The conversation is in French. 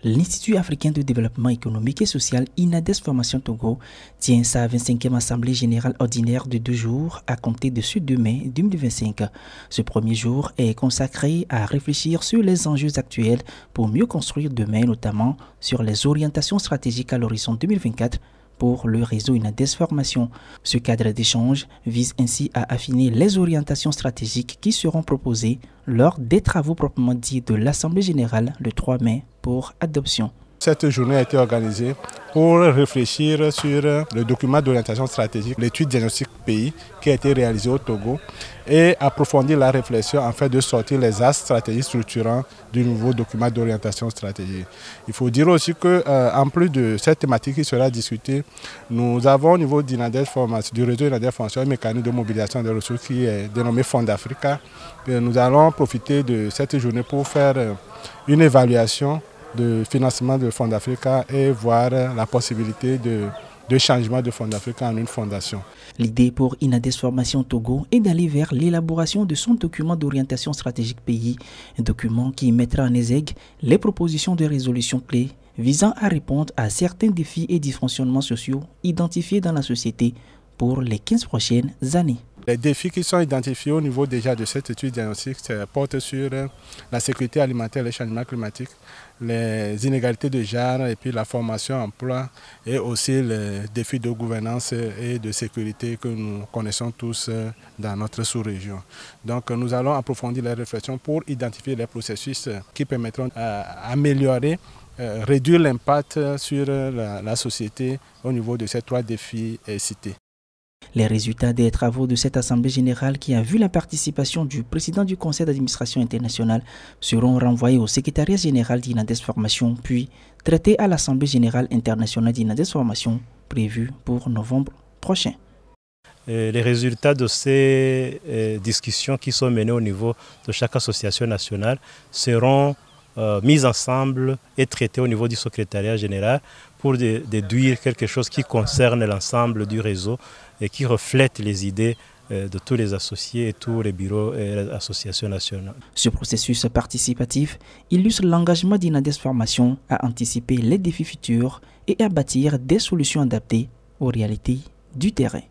L'Institut africain de développement économique et social INADES Formation Togo tient sa 25e Assemblée générale ordinaire de 2 jours à compter de ce 2 mai 2025. Ce premier jour est consacré à réfléchir sur les enjeux actuels pour mieux construire demain, notamment sur les orientations stratégiques à l'horizon 2024 pour le réseau INADES Formation. Ce cadre d'échange vise ainsi à affiner les orientations stratégiques qui seront proposées lors des travaux proprement dits de l'Assemblée générale le 3 mai pour adoption. Cette journée a été organisée pour réfléchir sur le document d'orientation stratégique, l'étude diagnostic pays qui a été réalisée au Togo et approfondir la réflexion afin de sortir les axes stratégiques structurants du nouveau document d'orientation stratégique. Il faut dire aussi qu'en plus de cette thématique qui sera discutée, nous avons au niveau d'INADES Formation, du réseau INADES Formation, un mécanisme de mobilisation des ressources qui est dénommé Fonds d'Africa. Nous allons profiter de cette journée pour faire une évaluation de financement de Fonds d'Africa et voir la possibilité de changement de Fonds d'Africa en une fondation. L'idée pour INADES Formation Togo est d'aller vers l'élaboration de son document d'orientation stratégique pays, un document qui mettra en exergue les propositions de résolution clés visant à répondre à certains défis et dysfonctionnements sociaux identifiés dans la société pour les 15 prochaines années. Les défis qui sont identifiés au niveau déjà de cette étude diagnostique portent sur la sécurité alimentaire, le changement climatique, les inégalités de genre et puis la formation, emploi et aussi les défis de gouvernance et de sécurité que nous connaissons tous dans notre sous-région. Donc nous allons approfondir les réflexions pour identifier les processus qui permettront d'améliorer, réduire l'impact sur la société au niveau de ces 3 défis cités. Les résultats des travaux de cette Assemblée générale qui a vu la participation du président du Conseil d'administration international seront renvoyés au secrétariat général d'INADES Formation puis traités à l'Assemblée générale internationale d'INADES Formation prévue pour novembre prochain. Les résultats de ces discussions qui sont menées au niveau de chaque association nationale seront mis ensemble et traités au niveau du secrétariat général pour déduire quelque chose qui concerne l'ensemble du réseau et qui reflète les idées de tous les associés et tous les bureaux et les associations nationales. Ce processus participatif illustre l'engagement d'INADES Formation à anticiper les défis futurs et à bâtir des solutions adaptées aux réalités du terrain.